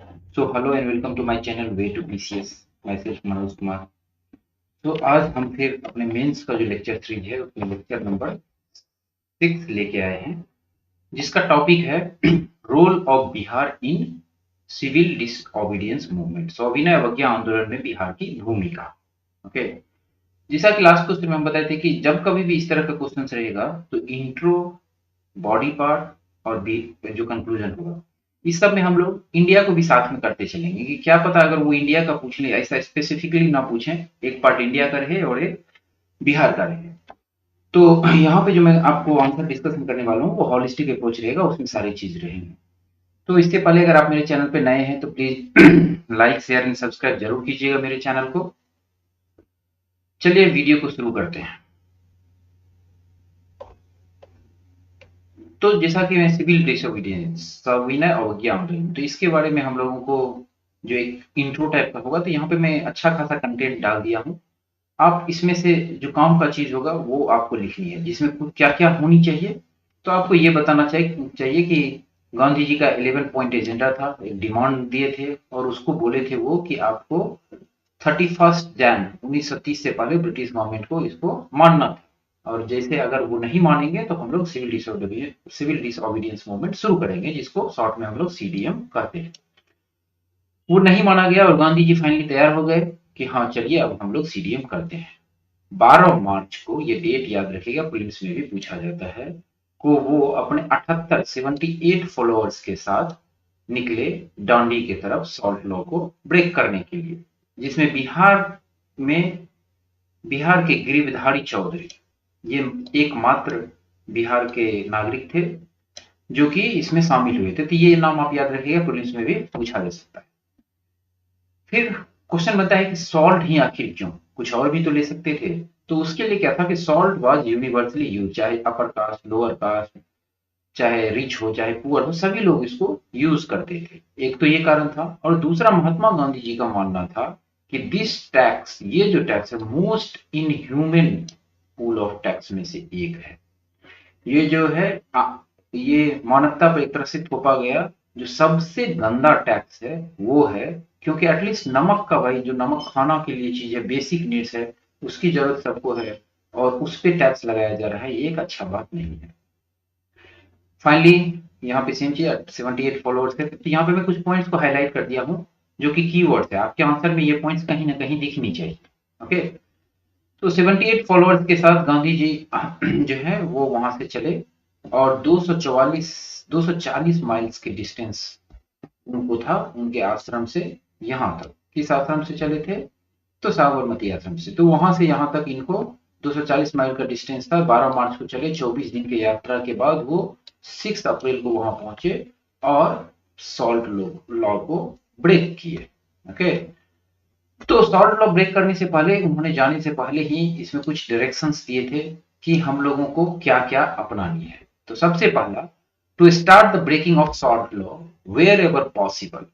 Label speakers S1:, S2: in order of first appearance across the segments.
S1: So hello and welcome to my channel Way to PCS. Myself Manoj Kumar. तो आज हम फिर अपने मेंस का जो लेक्चर 3 है उसमें लेक्चर नंबर 6 लेके आए हैं, जिसका टॉपिक है role of Bihar in civil disobedience movement, सविनय अवज्ञा आंदोलन में बिहार की भूमिका। ओके, जैसा कि लास्ट क्वेश्चन में हम बताए थे कि जब कभी भी इस तरह का क्वेश्चन रहेगा तो इंट्रो, बॉडी पार्ट और जो कंक्लूजन होगा, इस सब में हम लोग इंडिया को भी साथ में करते चलेंगे कि क्या पता अगर वो इंडिया का पूछ ले, ऐसा स्पेसिफिकली ना पूछें, एक पार्ट इंडिया का रहे और एक बिहार का रहे। तो यहाँ पे जो मैं आपको आंसर डिस्कशन करने वाला हूँ वो हॉलिस्टिक अप्रोच रहेगा, उसमें सारी चीज रहेंगी। तो इससे पहले अगर आप मेरे चैनल पे नए हैं तो please like share and subscribe जरूर कीजिएगा मेरे चैनल को। चलिए वीडियो को शुरू करते हैं। तो जैसा कि मैं सिविल डिसोबीडियंस सविनय अवज्ञा आंदोलन, तो इसके बारे में हम लोगों को जो एक इंट्रो टाइप का होगा, तो यहाँ पे मैं अच्छा खासा कंटेंट डाल दिया हूँ। आप इसमें से जो काम का चीज होगा वो आपको लिखनी है, जिसमें क्या क्या होनी चाहिए। तो आपको ये बताना चाहिए कि गांधी जी का 11 पॉइंट एजेंडा था, एक डिमांड दिए थे और उसको बोले थे वो कि आपको 31 जनवरी 1930 से पहले ब्रिटिश गवर्नमेंट को इसको मानना था, और जैसे अगर वो नहीं मानेंगे तो हम लोग सिविल डिसओबीडियंस मूवमेंट शुरू करेंगे, जिसको शॉर्ट में हम लोग सीडीएम कहते हैं। वो नहीं माना गया और गांधी जी फाइनली तैयार हो गए कि हाँ चलिए अब हम लोग सीडीएम करते हैं। 12 मार्च को, ये डेट याद रखिएगा, पुलिस में भी पूछा जाता है, को वो अपने 78 फॉलोअर्स के साथ निकले डांडी की तरफ सॉल्ट लॉ को ब्रेक करने के लिए, जिसमें में बिहार के गिरिधारी चौधरी, ये एकमात्र बिहार के नागरिक थे जो कि इसमें शामिल हुए थे। तो ये नाम आप याद रखिएगा, पुलिस में भी पूछा जा सकता है। फिर क्वेश्चन बनता है कि सॉल्ट ही आखिर क्यों, कुछ और भी तो ले सकते थे। तो उसके लिए क्या था कि सॉल्ट वाज यूनिवर्सली यूज, चाहे अपर कास्ट, लोअर कास्ट, चाहे रिच हो चाहे पुअर हो, सभी लोग इसको यूज करते थे। एक तो ये कारण था, और दूसरा महात्मा गांधी जी का मानना था कि दिस टैक्स, ये जो टैक्स है, most inhuman pool of tax में से एक है। ये जो है ये मानवता पर एक तरह से थोपा गया जो सबसे गंदा टैक्स है वो है, क्योंकि एटलीस्ट नमक का, भाई जो नमक खाना के लिए चीज है, बेसिक नीड्स है, उसकी जरूरत सबको है, और उस पे टैक्स लगाया जा रहा है, ये एक अच्छा बात नहीं है। फाइनली यहाँ पे सेम चीज 78 फॉलोअर्स थे, तो यहाँ पे मैं कुछ पॉइंट्स को हाईलाइट कर दिया हूँ जो कि कीवर्ड्स है, आपके आंसर में ये पॉइंट्स कहीं ना कहीं दिखनी चाहिए। ओके, तो 78 फॉलोअर्स के साथ गांधी जी जो है वो वहां से चले, और 240 माइल्स के डिस्टेंस उनको था उनके आश्रम से यहाँ तक। किस आश्रम से चले थे? तो साबरमती आश्रम से। तो वहां से यहाँ तक इनको 240 माइल का डिस्टेंस था। 12 मार्च को चले, 24 दिन की यात्रा के बाद वो 6 अप्रैल को वहां पहुंचे और सॉल्ट लॉ को ब्रेक किए। ओके, तो सॉल्ट लॉ ब्रेक करने से पहले, उन्होंने जाने से पहले ही इसमें कुछ डायरेक्शंस दिए थे कि हम लोगों को क्या क्या अपनानी है। तो सबसे पहला, to start the breaking of salt law wherever possible.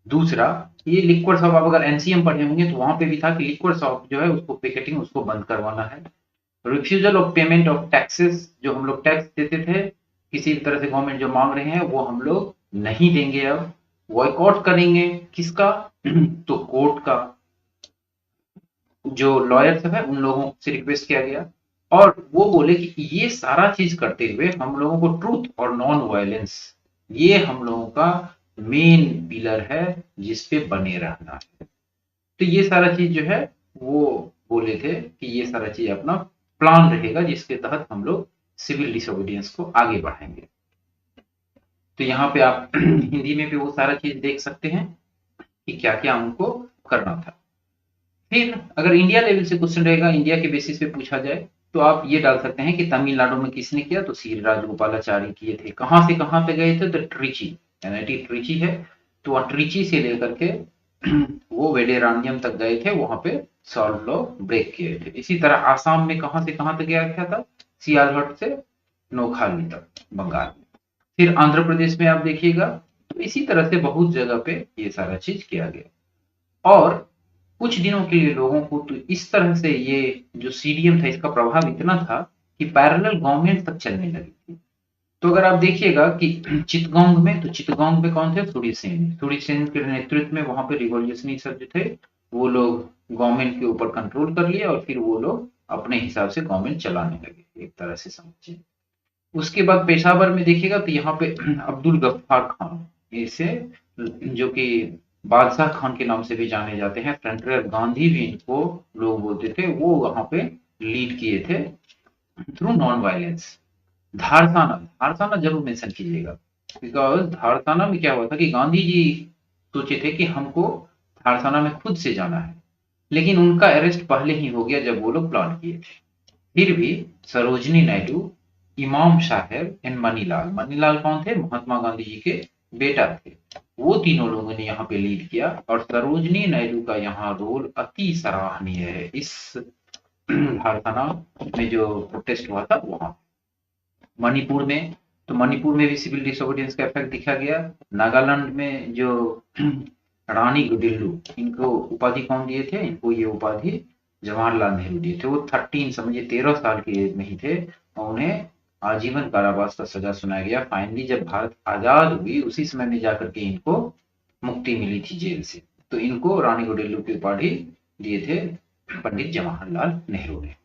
S1: दूसरा, ये लिक्विड शॉप, आप अगर एनसीएम पढ़े होंगे तो वहां पे भी था कि लिक्विड शॉप जो है उसको पिकेटिंग, उसको बंद करवाना है। Refusal of payment of taxes, जो हम लोग टैक्स देते थे किसी भी तरह से गवर्नमेंट जो मांग रहे हैं वो हम लोग नहीं देंगे। अब बॉयकॉट करेंगे किसका? तो कोर्ट का, जो लॉयर्स है उन लोगों से रिक्वेस्ट किया गया, और वो बोले कि ये सारा चीज करते हुए हम लोगों को ट्रूथ और नॉन वायलेंस, ये हम लोगों का मेन पिलर है जिस पे बने रहना है। तो ये सारा चीज जो है वो बोले थे कि ये सारा चीज अपना प्लान रहेगा जिसके तहत हम लोग सिविल डिसोबीडियंस को आगे बढ़ाएंगे। तो यहाँ पे आप हिंदी में भी वो सारा चीज देख सकते हैं कि क्या क्या उनको करना था। फिर अगर इंडिया लेवल से क्वेश्चन रहेगा, इंडिया के बेसिस पे पूछा जाए, तो आप ये डाल सकते हैं कि तमिलनाडु में किसने किया? तो श्री राजगोपालाचारी किए थे। कहाँ से कहाँ पे गए थे? तो ट्रिची, एनआईटी ट्रिची है, तो वहाँ ट्रिची से लेकर के वो वेडेरानियम तक गए थे, वहां पे सॉल्ट लॉ ब्रेक किए थे। इसी तरह आसाम में कहाँ से कहाँ तक गया क्या था? सियालहट से नोखाली तक, बंगाल में। फिर आंध्र प्रदेश में आप देखिएगा, तो इसी तरह से बहुत जगह पे ये सारा चीज किया गया। और कुछ दिनों के लिए लोगों को तो इस तरह से ये जो सीडीएम था इसका प्रभाव इतना था कि पैरेलल गवर्नमेंट तक चलने लगी थी। तो अगर आप देखिएगा कि चिटगांव में, तो चिटगांव में कौन थे? सूरी सेन के नेतृत्व में वहां पे रिवॉल्यूशनरी सब जो थे वो लोग गवर्नमेंट के ऊपर कंट्रोल कर लिए और फिर वो लोग अपने हिसाब से गवर्नमेंट चलाने लगे, एक तरह से समझिए। उसके बाद पेशावर में देखिएगा तो यहाँ पे अब्दुल गफ्फार खान, इसे जो कि बादशाह खान के नाम से भी जाने जाते हैं, फ्रंटियर गांधी भी इनको लोग बोलते थे, वो वहां पे लीड किए थे through non violence. Dharasana, Dharasana जरूर मेंशन कीजिएगा, बिकॉज धारसाना में क्या हुआ था कि गांधी जी सोचे थे कि हमको धारसाना में खुद से जाना है, लेकिन उनका अरेस्ट पहले ही हो गया जब वो लोग प्लान किए थे। फिर भी सरोजनी नायडू, इमाम साहेब एंड मनीलाल, मनीलाल कौन थे? महात्मा गांधी जी के बेटा थे। वो तीनों लोगों ने यहाँ पे लीड किया और सरोजनी नायडू का यहाँ रोल अति सराहनीय है इस धारसाना में जो प्रोटेस्ट हुआ था वहां। मणिपुर में, तो मणिपुर में भी सिविल डिसोबीडियंस का इफेक्ट दिखा गया। नागालैंड में जो रानी गुडिल्लू, इनको उपाधि कौन दिए थे? इनको ये उपाधि जवाहरलाल नेहरू दिए थे। वो 13 समझिए 13 साल की एज में ही थे और उन्हें आजीवन कारावास का सजा सुनाया गया। फाइनली जब भारत आजाद हुई उसी समय में जाकर के इनको मुक्ति मिली थी जेल से। तो इनको रानी गुडिल्लू की उपाधि दिए थे पंडित जवाहरलाल नेहरू ने।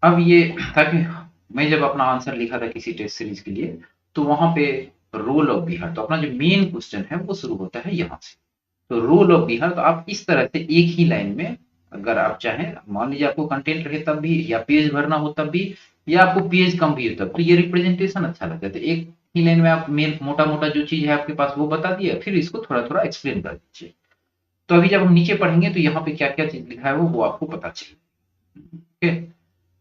S1: अब ये था कि मैं जब अपना आंसर लिखा था किसी टेस्ट सीरीज के लिए, तो वहां पे रोल ऑफ बिहार, तो अपना जो मेन क्वेश्चन है वो शुरू होता है यहाँ से। तो रोल ऑफ बिहार, तो आप इस तरह से एक ही लाइन में अगर आप चाहें, मान लीजिए आपको कंटेंट रहे तब भी, या पेज भरना हो तब भी, या आपको पेज कम भी हो तब, तो ये रिप्रेजेंटेशन अच्छा लगता है। तो एक ही लाइन में आप मेन मोटा मोटा जो चीज है आपके पास वो बता दिया, फिर इसको थोड़ा थोड़ा एक्सप्लेन कर दीजिए। तो अभी जब हम नीचे पढ़ेंगे तो यहाँ पे क्या क्या चीज लिखा है वो आपको पता चलेगा। ठीक है।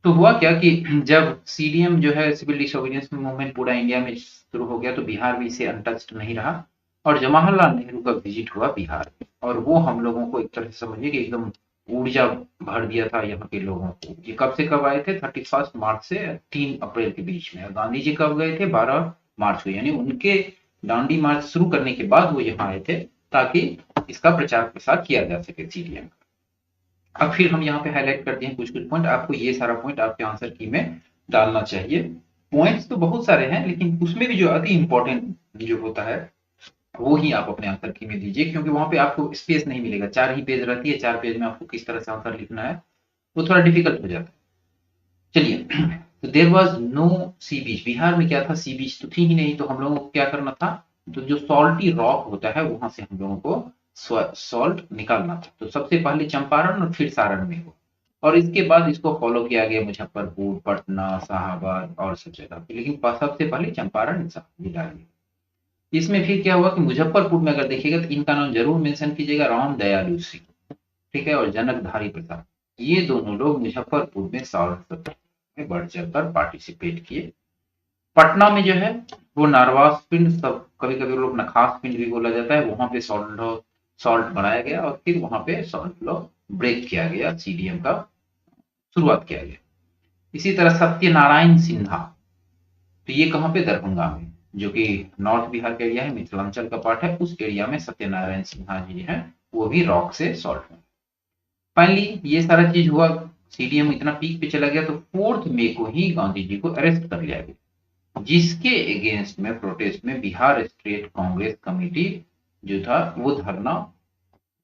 S1: तो हुआ क्या कि जब सीडीएम जो है सिविल डिसोबीडियंस मूवमेंट पूरा इंडिया में शुरू हो गया, तो बिहार भी इसे अनटच्ड नहीं रहा और जवाहरलाल नेहरू का विजिट हुआ बिहार में, और वो हम लोगों को एक तरह से समझिए कि एकदम ऊर्जा भर दिया था यहाँ के लोगों को। ये कब से कब आए थे? 31 मार्च से 3 अप्रैल के बीच में। गांधी जी कब गए थे? 12 मार्च को, यानी उनके दांडी मार्च शुरू करने के बाद वो यहाँ आए थे ताकि इसका प्रचार प्रसार किया जा सके सीडीएम। अब फिर हम यहाँ पे हाईलाइट करते हैं कुछ कुछ पॉइंट, आपको ये सारा पॉइंट आपके आंसर की में डालना चाहिए। पॉइंट्स तो बहुत सारे हैं लेकिन उसमें भी जो अति इंपॉर्टेंट जो होता है वो ही आप अपने आंसर की में दीजिए, क्योंकि वहां पे आपको स्पेस नहीं मिलेगा। 4 ही पेज रहती है, 4 पेज में आपको किस तरह से आंसर लिखना है वो थोड़ा डिफिकल्ट हो जाता है। चलिए, तो देर वॉज नो सी बीच। बिहार में क्या था? सी बीच तो थी ही नहीं, तो हम लोगों को क्या करना था? तो जो सॉल्टी रॉक होता है वहां से हम लोगों को सॉल्ट निकालना था। तो सबसे पहले चंपारण और फिर सारण में हो, और इसके बाद इसको फॉलो किया गया मुजफ्फरपुर, पटना, शाहबाद और सब जगह पे, लेकिन सबसे पहले चंपारण जिला में। इसमें फिर क्या हुआ कि मुजफ्फरपुर में अगर देखिएगा तो इनका नाम जरूर मेंशन कीजिएगा, राम दयालु सिंह, ठीक है, और जनकधारी प्रसाद। ये दोनों लोग मुजफ्फरपुर में सॉल्ट सत्याग्रह में बढ़ चढ़कर पार्टिसिपेट किए। पटना में जो है वो नारवास पिंड, सब कभी कभी लोग नखास पिंड भी बोला जाता है, वहां पे सॉल्ट सॉल्ट बनाया गया और फिर वहां पे सॉल्ट लॉ ब्रेक किया गया, सीडीएम का शुरुआत किया गया। इसी तरह सत्यनारायण सिन्हा, तो ये कहाँ पे? दरभंगा में, जो कि नॉर्थ बिहार का एरिया है, मिथिलांचल का पार्ट है, उस एरिया में सत्यनारायण सिन्हा जी है, वो भी रॉक से सॉल्ट में। फाइनली ये सारा चीज हुआ, सीडीएम इतना पीक पे चला गया तो 4 मई को ही गांधी जी को अरेस्ट कर लिया गया, जिसके अगेंस्ट में प्रोटेस्ट में बिहार स्टेट कांग्रेस कमेटी जो था वो धरना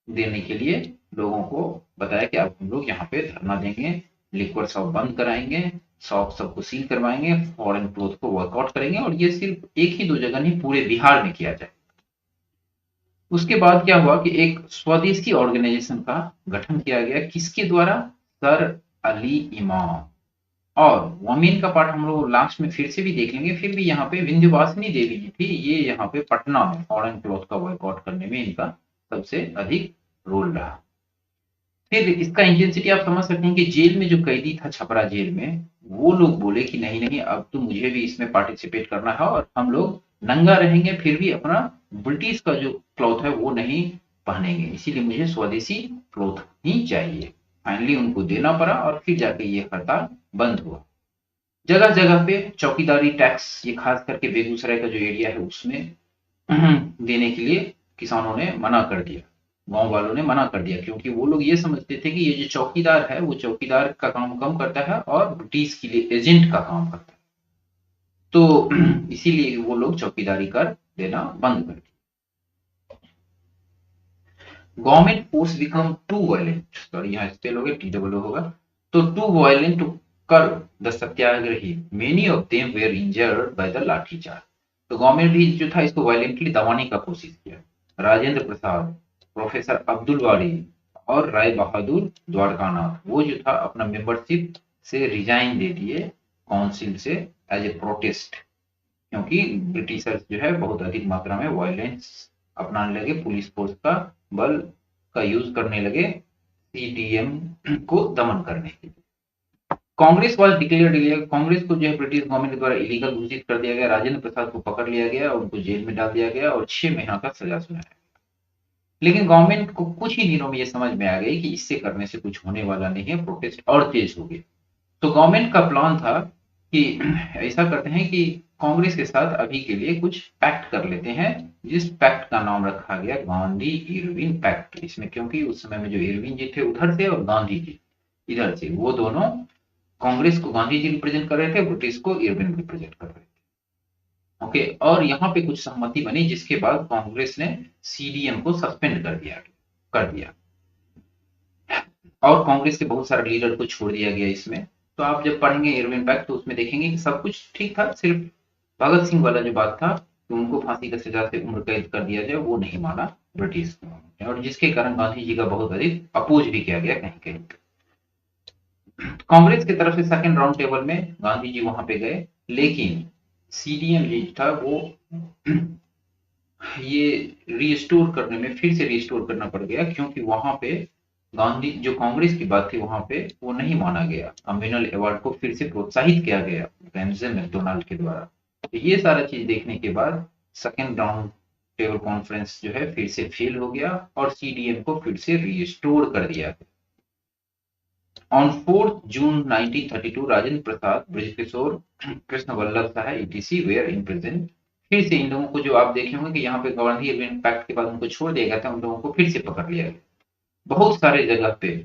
S1: देने के लिए लोगों को बताया कि अब हम लोग यहाँ पे धरना देंगे, लिक्विड शॉप बंद कराएंगे, शॉप सबको सील करवाएंगे, फॉरेन क्लोथ को वर्कआउट करेंगे, और ये सिर्फ एक ही 2 जगह नहीं पूरे बिहार में किया जाए। उसके बाद क्या हुआ कि एक स्वदेशी ऑर्गेनाइजेशन का गठन किया गया, किसके द्वारा? सर अली इमाम। और वमेन का पार्ट हम लोग लास्ट में फिर से भी देख लेंगे, फिर भी यहाँ पे विंध्यवासिनी देवी जी थी, ये यहाँ पे पटना में फॉरेन क्लॉथ का बॉयकॉट करने में इनका सबसे अधिक रोल रहा। फिर इसका इंटेंसिटी आप समझ सकते हैं कि जेल में जो कैदी था छपरा जेल में, वो लोग बोले कि नहीं नहीं अब तो मुझे भी इसमें पार्टिसिपेट करना है और हम लोग नंगा रहेंगे फिर भी अपना ब्रिटिश का जो क्लॉथ है वो नहीं पहनेंगे, इसीलिए मुझे स्वदेशी क्लॉथ ही चाहिए। फाइनली उनको देना पड़ा और फिर जाके ये हड़ताल बंद हुआ। जगह जगह पे चौकीदारी टैक्स, ये खास करके बेगूसराय का जो एरिया है उसमें देने के लिए किसानों ने मना कर दिया, गांव वालों ने मना कर दिया, क्योंकि वो लोग ये समझते थे कि ये जो चौकीदार है वो चौकीदार का काम कम करता है और ब्रिटिश के लिए एजेंट का काम करता है। तो इसीलिए वो लोग चौकीदारी कर देना बंद कर दिया। Government force become too violent, sorry यहाँ स्पेल हो गया, टी डबल होगा, तो too violent to curb the satyagrahi, many of them were injured by the lathi charge. तो गवर्नमेंट भी जो था इसको वायलेंटली दबाने का कोशिश किया। राजेंद्र प्रसाद, प्रोफेसर अब्दुल वारी और राय बहादुर द्वारकानाथ वो जो था अपना मेंबरशिप से रिजाइन दे दिए काउंसिल से एज ए प्रोटेस्ट, क्योंकि ब्रिटिशर्स जो है बहुत अधिक मात्रा में वायलेंस अपनाने लगे, पुलिस फोर्स का बल का यूज करने लगे सीडीएम को दमन करने के लिए। Congress was declared illegal, Congress को जो है ब्रिटिश गवर्नमेंट के द्वारा इलीगल घोषित कर दिया गया। राजेंद्र प्रसाद को पकड़ लिया गया और उनको जेल में डाल दिया गया और 6 महीना का सजा सुनाया। लेकिन गवर्नमेंट को कुछ ही दिनों में ये समझ में आ गई कि इससे करने से कुछ होने वाला नहीं है, प्रोटेस्ट और तेज हो गए। तो गवर्नमेंट का प्लान था कि ऐसा करते हैं कि कांग्रेस के साथ अभी के लिए कुछ पैक्ट कर लेते हैं, जिस पैक्ट का नाम रखा गया गांधी इरविन पैक्ट। इसमें क्योंकि उस समय में जो इरविन जी थे उधर से और गांधी जी इधर से, वो दोनों कांग्रेस को गांधी जी रिप्रेजेंट कर रहे थे, ब्रिटिश को इरविन रिप्रेजेंट कर रहे थे। ओके, और यहाँ पे कुछ सहमति बनी जिसके बाद कांग्रेस ने सीडीएम को सस्पेंड कर दिया और कांग्रेस के बहुत सारे लीडर को छोड़ दिया गया इसमें। तो आप जब पढ़ेंगे इरविन पैक्ट तो उसमें देखेंगे कि सब कुछ ठीक था, सिर्फ भगत सिंह वाला जो बात था कि उनको फांसी की सजा से उम्र कैद कर दिया जाए, वो नहीं माना ब्रिटिश ने, और जिसके कारण गांधी जी का बहुत अधिक अपोज भी किया गया कहीं कहीं। कांग्रेस की तरफ से सेकंड राउंड टेबल में गांधी जी वहां पे गए, लेकिन सीडीएम जी था वो ये रिस्टोर करने में फिर से रिस्टोर करना पड़ गया, क्योंकि वहां पे गांधी जो कांग्रेस की बात थी वहां पे वो नहीं माना गया। कम्युनल अवार्ड को फिर से प्रोत्साहित किया गया रैमजे मैकडोनाल्ड के द्वारा। तो ये सारा चीज देखने के बाद सेकेंड राउंड टेबल कॉन्फ्रेंस जो है फिर से फेल हो गया और सीडीएम को फिर से रिस्टोर कर दिया गया। On 4 June 1932 Rajendra Prasad, Brajkishore Krishna Vallabh Sahay ETC were in present. फिर से इन लोगों को जो आप देखे होंगे कि यहाँ पे गांधी इरविन पैक्ट के बाद उनको छोड़ दिया गया था, उन लोगों को फिर से पकड़ लिया गया बहुत सारे जगह पे।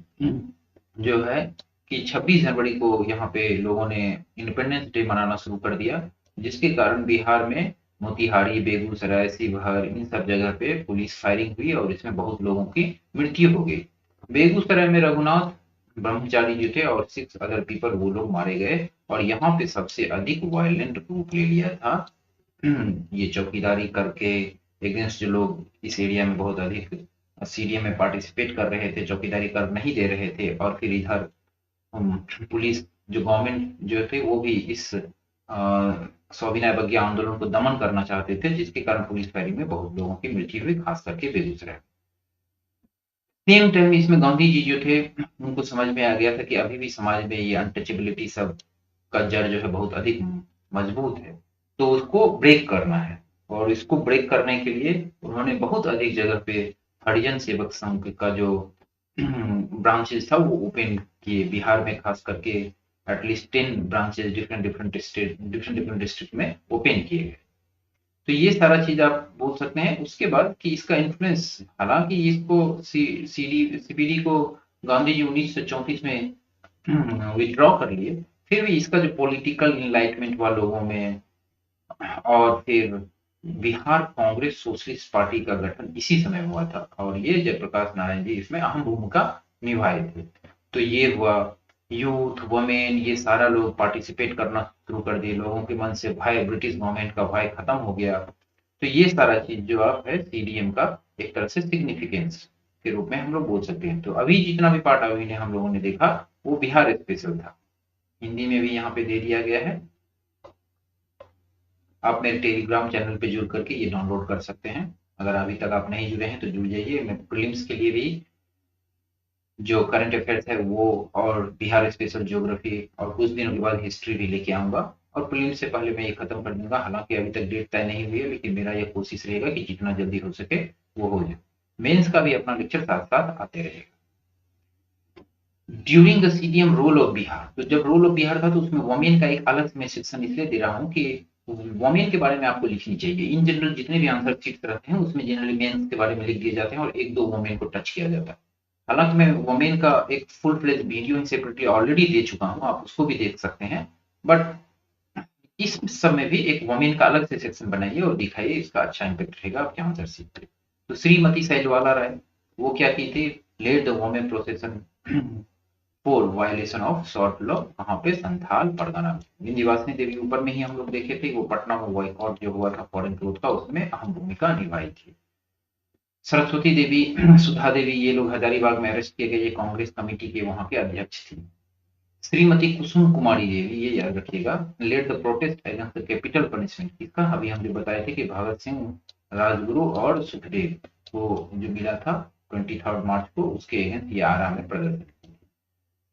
S1: जो है कि 26 जनवरी को यहाँ पे लोगों ने इंडिपेंडेंस डे मनाना शुरू कर दिया, जिसके कारण बिहार में मोतिहारी, बेगूसराय, शिवहर इन सब जगह पे पुलिस फायरिंग हुई और इसमें बहुत लोगों की मृत्यु हो गई। बेगूसराय में रघुनाथ ब्रह्मचारी जो थे और 6 अदर पीपल वो लोग मारे गए, और यहाँ पे सबसे अधिक वायलेंट रूप ले लिया था ये चौकीदारी करके अगेंस्ट जो लोग इस एरिया में बहुत अधिक सीडीएम में पार्टिसिपेट कर रहे थे, चौकीदारी कर नहीं दे रहे थे, और फिर इधर पुलिस जो गवर्नमेंट जो थे वो भी इस सविनय अवज्ञा आंदोलन को दमन करना चाहते थे, जिसके कारण पुलिस फायरिंग में बहुत लोगों की मृत्यु हुई, खास करके बेगूसराय। सेम टाइम इसमें गांधी जी जो थे उनको समझ में आ गया था कि अभी भी समाज में ये अनटचेबिलिटी सब का जड़ जो है बहुत अधिक मजबूत है, तो उसको ब्रेक करना है। और इसको ब्रेक करने के लिए उन्होंने बहुत अधिक जगह पे हरिजन सेवक संघ का जो ब्रांचेस था वो ओपन किए बिहार में, खास करके at least 10 branches different different district में ओपन किए गए। तो ये सारा चीज आप बोल सकते हैं। उसके बाद कि इसका इन्फ्लुएंस, हालांकि इसको सीपीडी को गांधी जी 1934 में विथड्रॉ कर लिए, फिर भी इसका जो पॉलिटिकल इनलाइटमेंट हुआ लोगों में, और फिर बिहार कांग्रेस सोशलिस्ट पार्टी का गठन इसी समय हुआ था, और ये जयप्रकाश नारायण जी इसमें अहम भूमिका निभाए थे। तो ये हुआ, यूथ वुमेन ये सारा लोग पार्टिसिपेट करना शुरू कर दिए, लोगों के मन से भय, ब्रिटिश गवर्नमेंट का भय खत्म हो गया। तो ये सारा चीज जो आप है सीडीएम का एक तरह से सिग्निफिकेंस के रूप में हम लोग बोल सकते हैं। तो अभी जितना भी पार्ट अभी ने हम लोगों ने देखा वो बिहार स्पेशल था, हिंदी में भी यहाँ पे दे दिया गया है। आप मेरे टेलीग्राम चैनल पे जुड़ करके ये डाउनलोड कर सकते हैं। अगर अभी तक आप नहीं जुड़े हैं तो जुड़ जाइए। मैं प्रीलिम्स के लिए भी जो करंट अफेयर्स है वो, और बिहार स्पेशल ज्योग्राफी, और कुछ दिनों के बाद हिस्ट्री भी लेके आऊंगा, और प्रीलिम्स से पहले मैं ये खत्म कर दूंगा। हालांकि अभी तक डेट तय नहीं हुई है, लेकिन मेरा ये कोशिश रहेगा कि जितना जल्दी हो सके वो हो जाए। मेंस का भी अपना लेक्चर साथ साथ आते रहेगा। During the CDM role of Bihar, तो जब रोल ऑफ बिहार था तो उसमें वोमेन का एक अलग से मैं सेक्शन इसलिए दे रहा हूँ कि वोमेन के बारे में आपको लिखनी चाहिए। इन जनरल जितने भी आंसर शीट रहते हैं उसमें जनरली मेंस के बारे में लिख दिए जाते हैं और एक दो वोमेन को टच किया जाता है। हालांकि मैं वोमेन का एक full fledged video separately already दे चुका हूँ, आप उसको भी देख सकते हैं। बट इस सब में भी एक वोमेन का अलग से सेक्शन बनाइए और दिखाइए, इसका अच्छा इम्पैक्ट रहेगा आपके आंसर शीट पे। तो श्रीमती सैलवाला राय, वो क्या की थी, led the women procession for violation of salt law, कहाँ पे, संथाल परगना में। विंध्यवासिनी देवी ऊपर में ही हम लोग देखे थे, वो पटना में बॉयकॉट जो हुआ था फॉरेन क्लोथ का, उसमें अहम भूमिका निभाई थी। सरस्वती देवी, सुधा देवी, ये लोग हजारीबाग में अरेस्ट किए गए, ये कांग्रेस कमेटी के वहां के अध्यक्ष थी। श्रीमती कुसुम कुमारी देवी, ये याद रखिएगा, led the protest against the capital punishment, किसका, अभी हम जो बताए थे कि भगत सिंह, राजगुरु और सुखदेव को जो मिला था 23 मार्च को, उसके अगेंस्ट ये आरा में प्रदर्शन।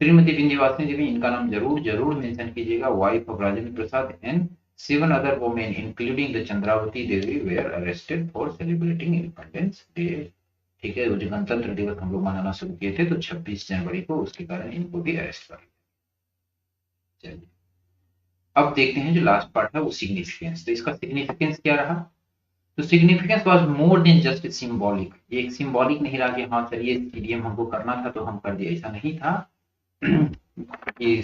S1: श्रीमती विंध्यवासिनी देवी, इनका नाम जरूर जरूर मेंशन कीजिएगा, wife of Rajendra Prasad, and 7 other women including the Chandravati Devi were arrested for celebrating independence day. ठीक है, वो जो गणतंत्र दिवस हम लोग मनाना शुरू किए थे तो 26 जनवरी को, उसके कारण इनको भी अरेस्ट कर लिया। चलिए, अब देखते हैं जो लास्ट पार्ट है वो सिग्निफिकेंस। तो इसका सिग्निफिकेंस क्या रहा, तो significance was more than just symbolic. ये एक सिंबॉलिक नहीं रहा कि हाँ चलिए सीडीएम हमको करना था तो हम कर दिए, ऐसा नहीं था कि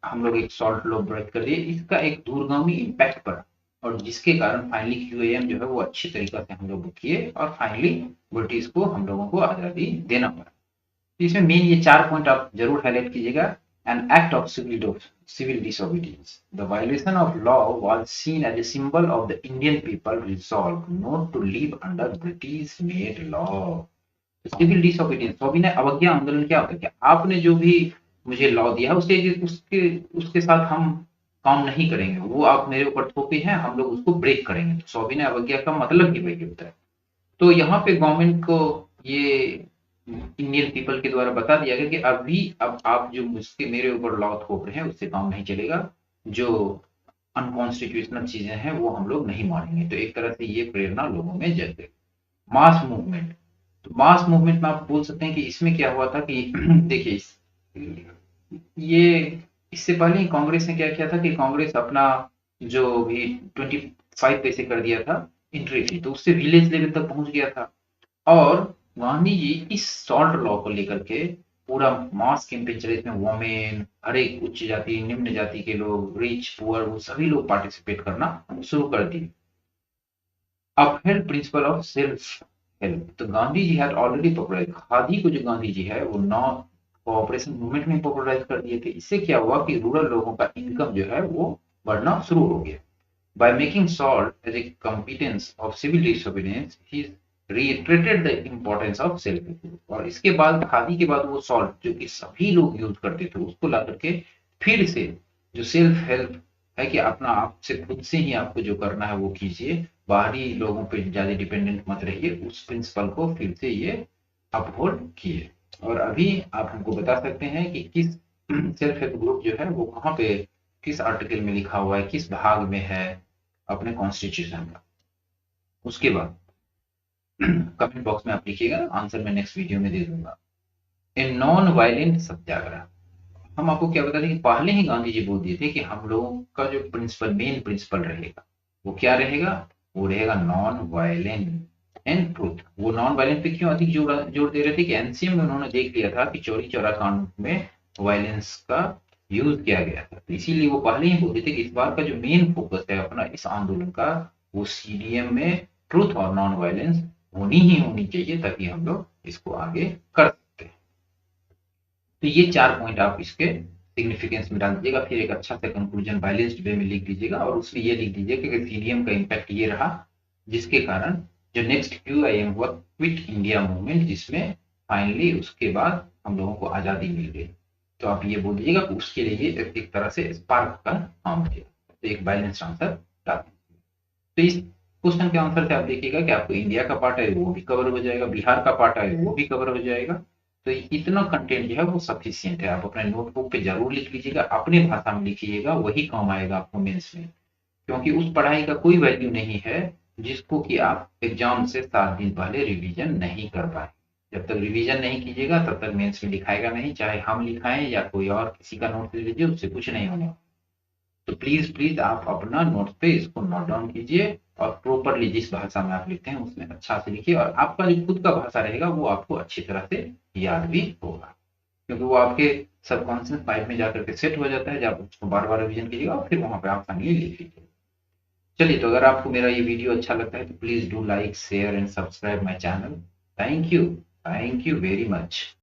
S1: हम लोग एक सॉल्ट लॉ ब्रेक कर दिए, इसका एक दूरगामी इम्पैक्ट पड़ा, और जिसके कारण फाइनली क्यूएएम जो है वो अच्छी तरीके से हम लोग किए, और फाइनली ब्रिटिश को हम लोगों को आजादी देना पड़ा। तो इसमें मेन ये 4 पॉइंट आप जरूर हाईलाइट कीजिएगा। An act of civil disobedience. The violation of law was seen as a symbol of the Indian people resolve not to live under British made law. Civil disobedience, सविनय अवज्ञा आंदोलन क्या होता है कि आपने जो भी मुझे लॉ दिया है उसके उसके उसके साथ हम काम नहीं करेंगे, वो आप मेरे ऊपर थोपे हैं, हम लोग उसको ब्रेक करेंगे। तो सविनय अवज्ञा का मतलब ही वही होता है। तो यहाँ पे गवर्नमेंट को ये इंडियन पीपल के द्वारा बता दिया गया कि अभी अब आप जो मुझसे मेरे ऊपर लॉ थोप रहे हैं उससे काम नहीं चलेगा, जो अनकॉन्स्टिट्यूशनल चीजें हैं वो हम लोग नहीं मानेंगे। तो एक तरह से ये प्रेरणा लोगों में जग गई। मास मूवमेंट, तो मास मूवमेंट में आप बोल सकते हैं कि इसमें क्या हुआ था कि देखिए ये इससे पहले ही कांग्रेस ने क्या किया था कि कांग्रेस अपना जो भी 25 पैसे कर दिया था एंट्री फी, तो उससे विलेज लेवल तक पहुंच गया था। और गांधी जी इस सॉल्ट लॉ को लेकर के पूरा मास कैंपेन चले, इसमें वोमेन, हर एक उच्च जाति निम्न जाति के लोग, रिच पुअर, वो सभी लोग पार्टिसिपेट करना शुरू कर दिए। Upheld principle of self help, तो Gandhi ji had already popularise khadi को, जो गांधी जी है वो नॉ कोऑपरेशन मूवमेंट में पॉपुलराइज कर दिए थे। इससे क्या हुआ कि रूरल लोगों का इनकम जो है वो बढ़ना शुरू हो गया। By making salt as a competence of civil disobedience, he reiterated the importance of self help। और इसके बाद खादी के बाद वो सॉल्ट जो कि सभी लोग यूज करते थे उसको ला करके फिर से जो सेल्फ हेल्प है कि अपना आप से खुद से ही आपको जो करना है वो कीजिए, बाहरी लोगों पे ज्यादा डिपेंडेंट मत रहिए, उस प्रिंसिपल को फिर से ये अपहोल्ड किए। और अभी आप हमको बता सकते हैं कि किस सेल्फ हेल्प ग्रुप जो है वो कहाँ पे, किस आर्टिकल में लिखा हुआ है, किस भाग में है अपने कॉन्स्टिट्यूशन का। उसके बाद कमेंट बॉक्स में आप लिखिएगा, आंसर मैं नेक्स्ट वीडियो में दे दूंगा। ए नॉन वायलेंट सत्याग्रह, हम आपको क्या बता दें कि पहले ही गांधी जी बोल दिए थे कि हम लोगों का जो प्रिंसिपल, मेन प्रिंसिपल रहेगा वो क्या रहेगा, वो रहेगा नॉन वायलेंट एंड ट्रूथ। वो नॉन वायलेंट पे क्यों अधिक जोर दे रहे थे कि एनसीएम में उन्होंने देख लिया था कि चौरी चौरा कांड में वायलेंस का यूज किया गया था, तो इसीलिए वो पहले ही बोलते थे कि इस बार का जो मेन फोकस है अपना इस आंदोलन का, वो सीडीएम में ट्रूथ और नॉन वायलेंस होनी ही होनी चाहिए, ताकि हम लोग इसको आगे कर सकते हैं। तो ये 4 पॉइंट आप इसके सिग्निफिकेंस में डाल दीजिएगा, फिर एक अच्छा सा कंक्लूजन बैलेंस्ड वे में लिख दीजिएगा, और उसमें ये लिख दीजिए कि सीडीएम का इम्पैक्ट ये रहा, जिसके कारण जो नेक्स्ट क्यूआईएम हुआ क्विट इंडिया मूवमेंट, जिसमें फाइनली उसके बाद हम लोगों को आजादी मिल गई। तो आप ये बोल दीजिएगा कि उसके लिए एक तरह से स्पार्क का काम किया। तो एक बैलेंस्ड आंसर डाल दीजिए। तो इस क्वेश्चन के आंसर से आप देखिएगा कि आपको इंडिया का पार्ट है वो भी कवर हो जाएगा, बिहार का पार्ट है वो भी कवर हो जाएगा। तो इतना कंटेंट जो है वो सफिशियंट है। आप अपने नोटबुक पे जरूर लिख लीजिएगा, अपने भाषा में लिखिएगा, वही काम आएगा आपको मेंस में। क्योंकि उस पढ़ाई का कोई वैल्यू नहीं है जिसको कि आप एग्जाम से 7 दिन पहले रिवीजन नहीं कर पाए। जब तक रिवीजन नहीं कीजिएगा तब तक मेंस में लिखाएगा नहीं, चाहे हम लिखाएं या कोई और किसी का नोट ले लीजिए, उससे कुछ नहीं होने। तो प्लीज प्लीज आप अपना नोट पे इसको नोट डाउन कीजिए, और प्रॉपरली जिस भाषा में आप लिखते हैं उसमें अच्छा से लिखिए, और आपका जो खुद का भाषा रहेगा वो आपको अच्छी तरह से याद भी होगा। क्योंकि वो आपके सबकॉन्शियस माइंड में जाकर के सेट हो जाता है, जब आप उसको बार-बार रिवीजन कीजिएगा और फिर वहाँ पे आप फाइनली लिख लीजिए। चलिए, तो अगर आपको मेरा ये वीडियो अच्छा लगता है तो please do like, share and subscribe my channel. Thank you very much.